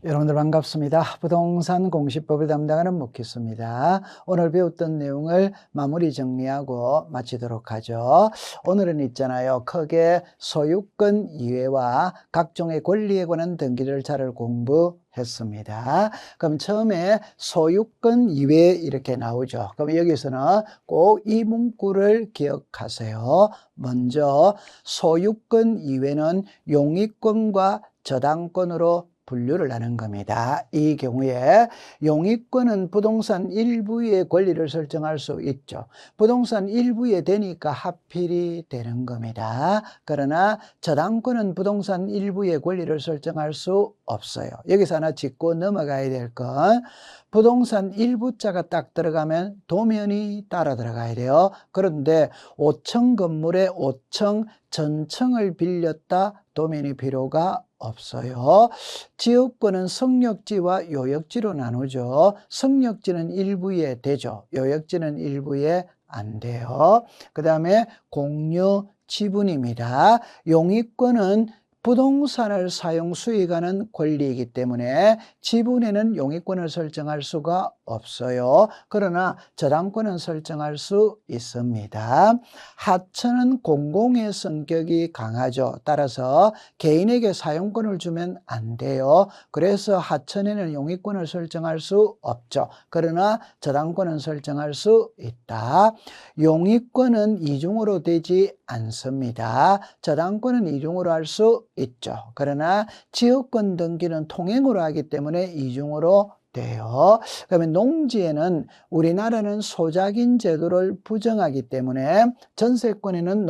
여러분들 반갑습니다. 부동산 공시법을 담당하는 묵히스입니다. 오늘 배웠던 내용을 마무리 정리하고 마치도록 하죠. 오늘은 있잖아요. 크게 소유권 이외와 각종의 권리에 관한 등기 절차를 공부했습니다. 그럼 처음에 소유권 이외 이렇게 나오죠. 그럼 여기서는 꼭 이 문구를 기억하세요. 먼저 소유권 이외는 용익권과 저당권으로 분류를 하는 겁니다. 이 경우에 용익권은 부동산 일부의 권리를 설정할 수 있죠. 부동산 일부에 되니까 하필이 되는 겁니다. 그러나 저당권은 부동산 일부의 권리를 설정할 수 없어요. 여기서 하나 짚고 넘어가야 될 건 부동산 일부자가 딱 들어가면 도면이 따라 들어가야 돼요. 그런데 5층 건물에 5층 전층을 빌렸다 도면이 필요가 없어요. 지역권은 성역지와 요역지로 나누죠. 성역지는 일부에 되죠. 요역지는 일부에 안 돼요. 그 다음에 공유 지분입니다. 용익권은 부동산을 사용 수익하는 권리이기 때문에 지분에는 용익권을 설정할 수가 없어요. 그러나 저당권은 설정할 수 있습니다. 하천은 공공의 성격이 강하죠. 따라서 개인에게 사용권을 주면 안 돼요. 그래서 하천에는 용익권을 설정할 수 없죠. 그러나 저당권은 설정할 수 있다. 용익권은 이중으로 되지 않습니다. 저당권은 이중으로 할 수 있죠. 그러나 지역권 등기는 통행으로 하기 때문에 이중으로 돼요. 그러면 농지에는 우리나라는 소작인 제도를 부정하기 때문에 전세권에는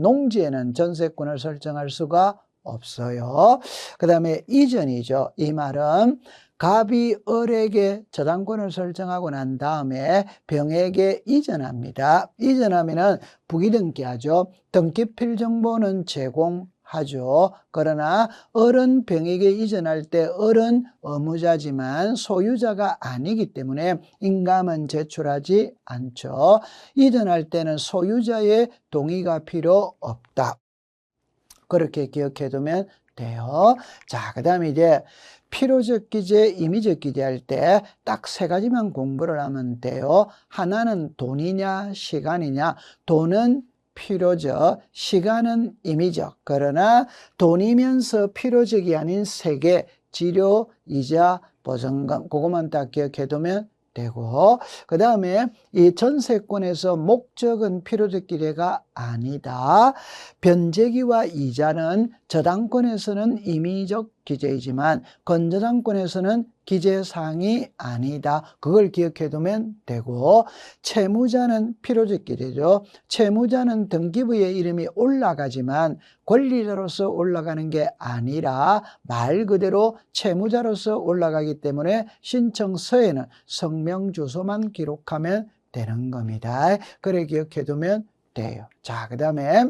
농지에는 전세권을 설정할 수가 없어요. 그 다음에 이전이죠. 이 말은 갑이 을에게 저당권을 설정하고 난 다음에 병에게 이전합니다. 이전하면은 부기등기하죠. 등기필 정보는 제공하죠. 그러나 을은 병에게 이전할 때 을은 의무자지만 소유자가 아니기 때문에 인감은 제출하지 않죠. 이전할 때는 소유자의 동의가 필요 없다. 그렇게 기억해 두면 돼요. 자, 그 다음에 이제 필요적 기재, 임의적 기재할 때 딱 세 가지만 공부를 하면 돼요. 하나는 돈이냐, 시간이냐. 돈은 필요적, 시간은 임의적. 그러나 돈이면서 필요적이 아닌 세 개, 지료, 이자, 보증금. 그것만 딱 기억해 두면 되고, 그 다음에 이 전세권에서 목적은 필요적 기재가 아니다. 변제기와 이자는 저당권에서는 임의적 기재이지만 건저당권에서는 기재사항이 아니다. 그걸 기억해 두면 되고, 채무자는 필요적 기재죠. 채무자는 등기부에 이름이 올라가지만 권리자로서 올라가는 게 아니라 말 그대로 채무자로서 올라가기 때문에 신청서에는 성명 주소만 기록하면 되는 겁니다. 그래 기억해 두면 돼요. 자, 그 다음에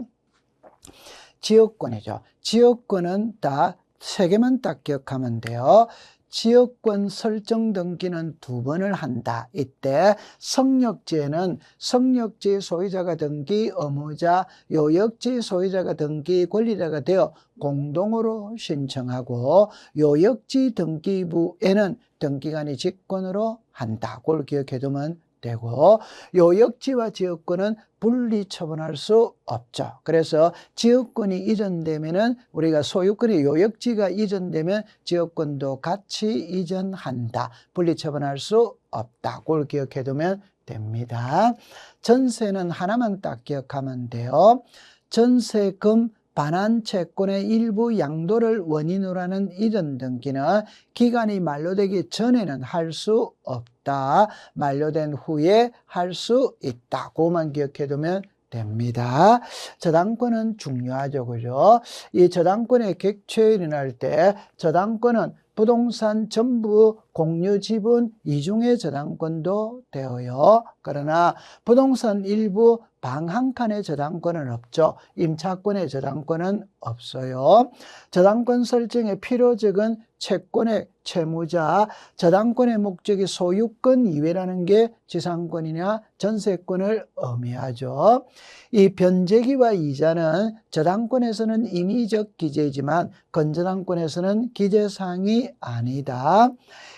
지역권이죠. 지역권은 다 세 개만 딱 기억하면 돼요. 지역권 설정 등기는 2번을 한다. 이때 성역지에는 성역지 소유자가 등기 의무자, 요역지 소유자가 등기 권리자가 되어 공동으로 신청하고, 요역지 등기부에는 등기관이 직권으로 한다. 그걸 기억해 두면 되고, 요역지와 지역권은 분리 처분할 수 없죠. 그래서 지역권이 이전되면은 우리가 소유권의 요역지가 이전되면 지역권도 같이 이전한다. 분리 처분할 수 없다. 그걸 기억해 두면 됩니다. 전세는 하나만 딱 기억하면 돼요. 전세금 반환 채권의 일부 양도를 원인으로 하는 이전 등기는 기간이 만료되기 전에는 할 수 없다. 만료된 후에 할 수 있다. 그것만 기억해 두면 됩니다. 저당권은 중요하죠. 그죠? 이 저당권의 객체율이 날 때 저당권은 부동산 전부 공유 지분 이중의 저당권도 되어요. 그러나 부동산 일부 방 한 칸의 저당권은 없죠. 임차권의 저당권은 없어요. 저당권 설정의 필요적은 채권의 채무자, 저당권의 목적이 소유권 이외라는 게 지상권이냐 전세권을 의미하죠. 이 변제기와 이자는 저당권에서는 임의적 기재이지만 건저당권에서는 기재사항이 아니다.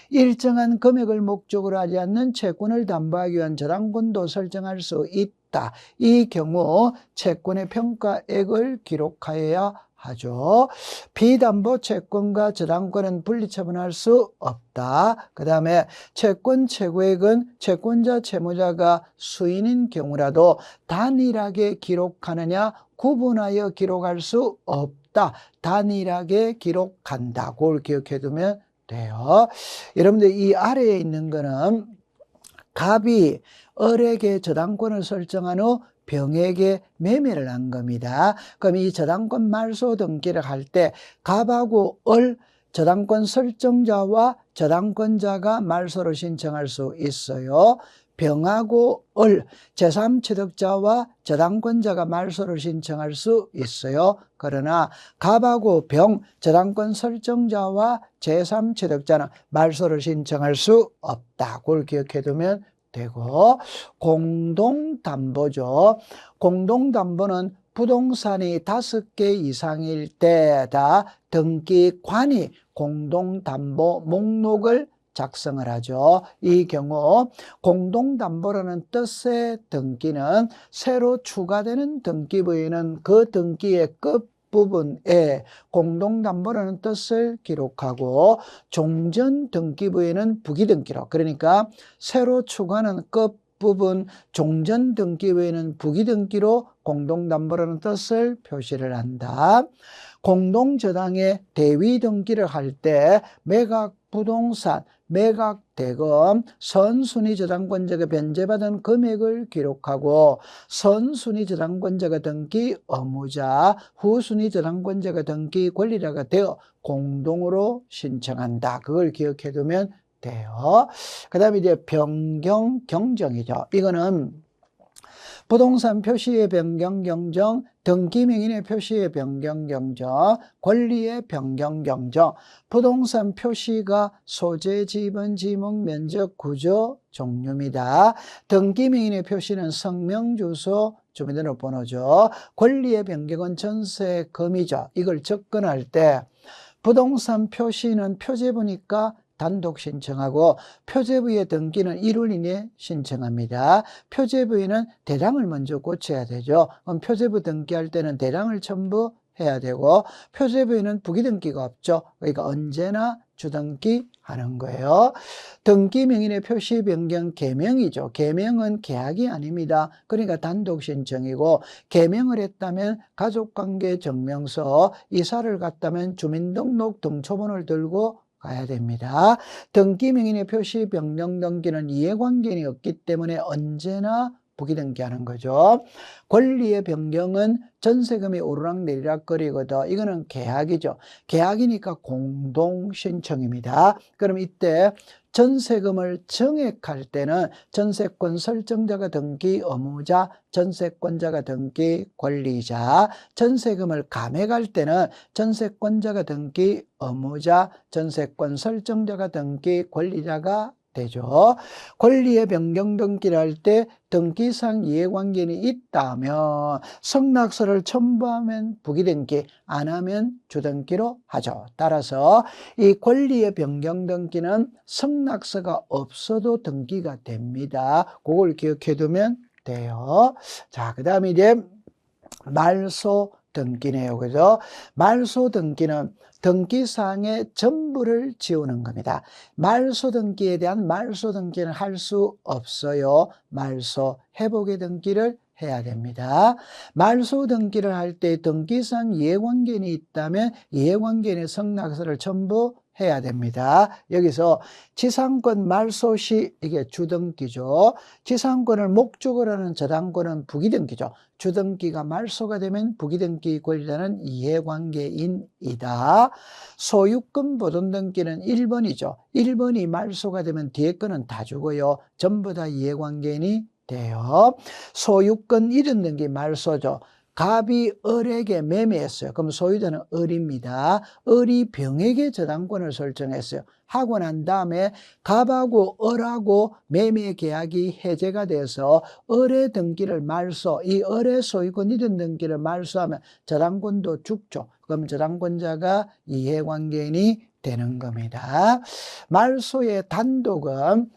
일정한 금액을 목적으로 하지 않는 채권을 담보하기 위한 저당권도 설정할 수 있다. 이 경우 채권의 평가액을 기록하여야 하죠. 비담보 채권과 저당권은 분리처분할 수 없다. 그 다음에 채권 최고액은 채권자 채무자가 수인인 경우라도 단일하게 기록하느냐 구분하여 기록할 수 없다. 단일하게 기록한다. 그걸 기억해 두면 돼요. 여러분들 이 아래에 있는 거는 갑이 을에게 저당권을 설정한 후 병에게 매매를 한 겁니다. 그럼 이 저당권 말소 등기를 할 때 갑하고 을 저당권 설정자와 저당권자가 말소를 신청할 수 있어요. 병하고 을 제3취득자와 저당권자가 말소를 신청할 수 있어요. 그러나 갑하고 병 저당권 설정자와 제3취득자는 말소를 신청할 수 없다. 그걸 기억해 두면 되고, 공동담보죠. 공동담보는 부동산이 5개 이상일 때다 등기관이 공동담보 목록을 작성을 하죠. 이 경우 공동담보라는 뜻의 등기는 새로 추가되는 등기 부위는 그 등기의 끝부분에 공동담보라는 뜻을 기록하고 종전 등기 부위는 부기등기로, 그러니까 새로 추가하는 끝부분 종전 등기 부위는 부기등기로 공동담보라는 뜻을 표시를 한다. 공동저당의 대위등기를 할 때 매각부동산, 매각대금, 선순위 저당권자가 변제받은 금액을 기록하고 선순위 저당권자가 등기 의무자, 후순위 저당권자가 등기 권리자가 되어 공동으로 신청한다. 그걸 기억해 두면 돼요. 그 다음에 이제 변경 경정이죠. 이거는 부동산 표시의 변경 경정, 등기 명인의 표시의 변경 경정, 권리의 변경 경정, 부동산 표시가 소재, 지분, 지목, 면적, 구조, 종류입니다. 등기 명인의 표시는 성명, 주소, 주민등록번호죠. 권리의 변경은 전세금이죠. 이걸 접근할 때 부동산 표시는 표제부니까 단독 신청하고 표제부의 등기는 1월 이내에 신청합니다. 표제부에는 대량을 먼저 고쳐야 되죠. 그럼 표제부 등기할 때는 대량을 첨부해야 되고 표제부에는 부기등기가 없죠. 그러니까 언제나 주등기 하는 거예요. 등기 명인의 표시 변경 개명이죠. 개명은 계약이 아닙니다. 그러니까 단독 신청이고 개명을 했다면 가족관계 증명서, 이사를 갔다면 주민등록 등초본을 들고 가야 됩니다. 등기 명인의 표시 변경 등기는 이해관계인이 없기 때문에 언제나 부기등기하는 거죠. 권리의 변경은 전세금이 오르락내리락 거리거든. 이거는 계약이죠. 계약이니까 공동신청입니다. 그럼 이때 전세금을 정액할 때는 전세권 설정자가 등기 의무자, 전세권자가 등기 권리자, 전세금을 감액할 때는 전세권자가 등기 의무자, 전세권 설정자가 등기 권리자가 되죠. 권리의 변경 등기를 할 때 등기상 이해관계인이 있다면 성낙서를 첨부하면 부기등기, 안 하면 주등기로 하죠. 따라서 이 권리의 변경 등기는 성낙서가 없어도 등기가 됩니다. 그걸 기억해 두면 돼요. 자, 그 다음에 이제 말소 등기네요. 그죠? 말소 등기는 등기사항의 전부를 지우는 겁니다. 말소 등기에 대한 말소 등기는 할 수 없어요. 말소 회복의 등기를 해야 됩니다. 말소 등기를 할 때 등기상 이해관계인이 있다면 이해관계인의 성낙서를 첨부해야 됩니다. 여기서 지상권 말소 시 이게 주등기죠. 지상권을 목적으로 하는 저당권은 부기등기죠. 주등기가 말소가 되면 부기등기 권리자는 이해관계인이다. 소유권 보존등기는 1번이죠. 1번이 말소가 되면 뒤에 거는 다 주고요. 전부 다 이해관계인이 돼요. 소유권 잃은 등기 말소죠. 갑이 을에게 매매했어요. 그럼 소유자는 을입니다. 을이 병에게 저당권을 설정했어요. 하고 난 다음에 갑하고 을하고 매매 계약이 해제가 돼서 을의 등기를 말소, 이 을의 소유권 잃은 등기를 말소하면 저당권도 죽죠. 그럼 저당권자가 이해관계인이 되는 겁니다. 말소의 단독은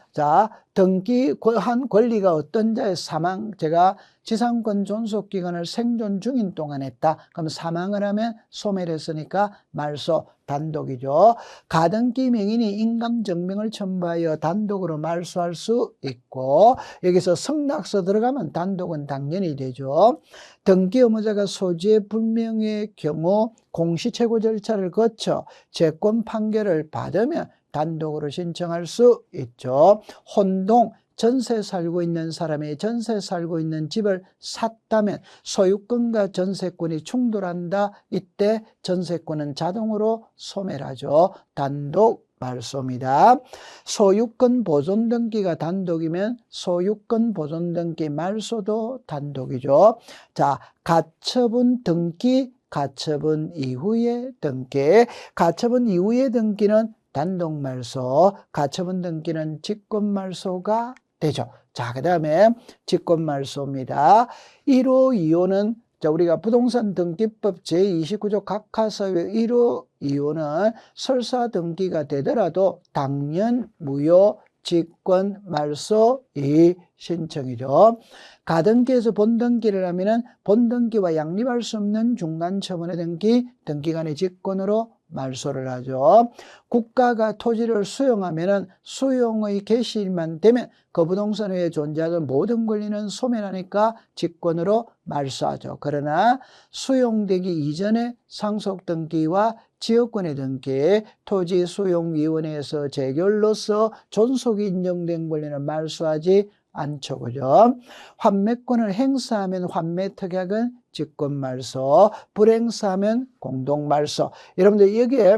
등기한 권리가 어떤 자의 사망, 제가 지상권 존속 기간을 생존 중인 동안 했다. 그럼 사망을 하면 소멸했으니까 말소 단독이죠. 가등기 명인이 인감증명을 첨부하여 단독으로 말소할 수 있고, 여기서 성낙서 들어가면 단독은 당연히 되죠. 등기 의무자가 소지의 불명의 경우 공시최고 절차를 거쳐 채권 판결을 받으면 단독으로 신청할 수 있죠. 혼동, 전세 살고 있는 사람이 전세 살고 있는 집을 샀다면 소유권과 전세권이 충돌한다. 이때 전세권은 자동으로 소멸하죠. 단독 말소입니다. 소유권 보존 등기가 단독이면 소유권 보존 등기 말소도 단독이죠. 자, 가처분 등기, 가처분 이후의 등기. 가처분 이후의 등기는 단독 말소, 가처분 등기는 직권 말소가 되죠. 자, 그 다음에 직권 말소입니다. 1호, 2호는 우리가 부동산 등기법 제29조 각하사유 1호, 2호는 설사 등기가 되더라도 당연 무효 직권 말소 이 신청이죠. 가등기에서 본등기를 하면은 본등기와 양립할 수 없는 중간 처분의 등기, 등기간의 직권으로 말소를 하죠. 국가가 토지를 수용하면은 수용의 개시일만 되면 그 부동산에 존재하던 모든 권리는 소멸하니까 직권으로 말소하죠. 그러나 수용되기 이전에 상속등기와 지역권의 등기, 토지수용위원회에서 재결로서 존속이 인정된 권리는 말소하지 않죠. 그죠? 환매권을 행사하면 환매특약은 직권말소, 불행사하면 공동말소. 여러분들 여기에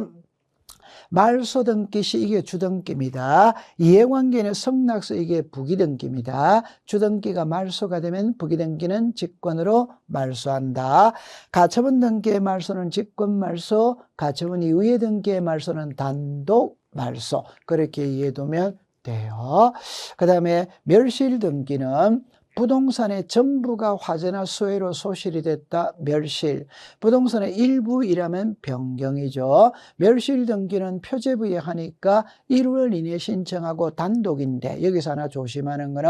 말소 등기 시 이게 주등기입니다. 이해관계는 성낙서 이게 부기등기입니다. 주등기가 말소가 되면 부기등기는 직권으로 말소한다. 가처분 등기의 말소는 직권말소, 가처분 이후의 등기의 말소는 단독 말소. 그렇게 이해두면 돼요. 그 다음에 멸실 등기는 부동산의 전부가 화재나 수해로 소실이 됐다. 멸실. 부동산의 일부이라면 변경이죠. 멸실 등기는 표제부에 하니까 1월 이내 신청하고 단독인데 여기서 하나 조심하는 거는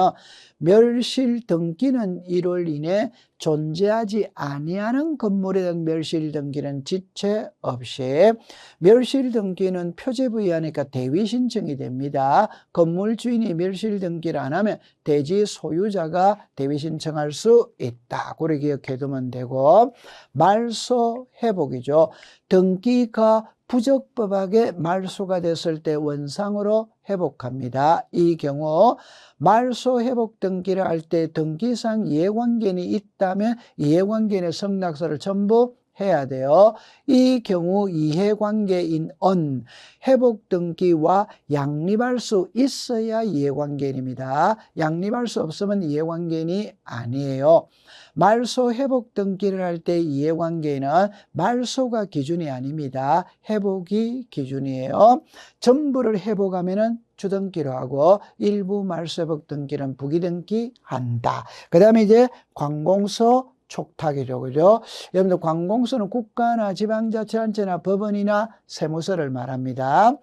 멸실 등기는 1월 이내 존재하지 아니하는 건물에 대한 멸실 등기는 지체 없이, 멸실 등기는 표제부에 하니까 대위 신청이 됩니다. 건물 주인이 멸실 등기를 안 하면 대지 소유자가 대위 신청할 수 있다. 그렇게 기억해두면 되고, 말소 회복이죠. 등기가 부적법하게 말소가 됐을 때 원상으로 회복합니다. 이 경우 말소 회복 등기를 할 때 등기상 이해관계인이 있다면 이해관계인의 성낙서를 전부 해야 돼요. 이 경우 이해관계인은 회복 등기와 양립할 수 있어야 이해관계인입니다. 양립할 수 없으면 이해관계인이 아니에요. 말소 회복 등기를 할 때 이해관계인은 말소가 기준이 아닙니다. 회복이 기준이에요. 전부를 회복하면은 주등기로 하고 일부 말소 회복 등기는 부기등기 한다. 그 다음에 이제 관공서 촉탁이죠. 그죠? 여러분들 관공서는 국가나 지방자치단체나 법원이나 세무서를 말합니다.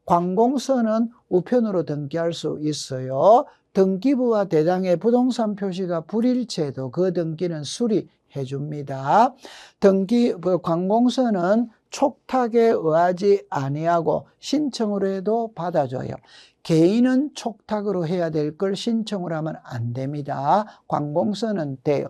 관공서는 우편으로 등기할 수 있어요. 등기부와 대장의 부동산 표시가 불일치해도 그 등기는 수리해 줍니다. 관공서는 촉탁에 의하지 아니하고 신청으로 해도 받아줘요. 개인은 촉탁으로 해야 될 걸 신청으로 하면 안 됩니다. 관공서는 돼요.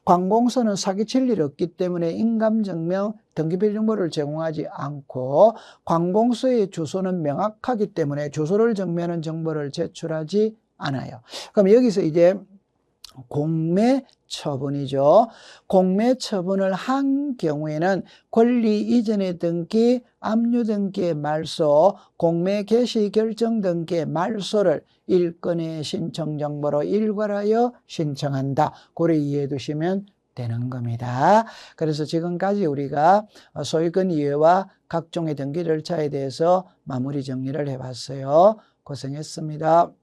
관공서는 사기칠 일 없기 때문에 인감증명, 등기별 정보를 제공하지 않고 관공서의 주소는 명확하기 때문에 주소를 정면한 정보를 제출하지 않아요. 그럼 여기서 이제 공매 처분이죠. 공매 처분을 한 경우에는 권리 이전의 등기, 압류 등기의 말소, 공매 개시 결정 등기의 말소를 일건의 신청 정보로 일괄하여 신청한다. 그래 이해해 두시면 되는 겁니다. 그래서 지금까지 우리가 소유권 이해와 각종의 등기 절차에 대해서 마무리 정리를 해봤어요. 고생했습니다.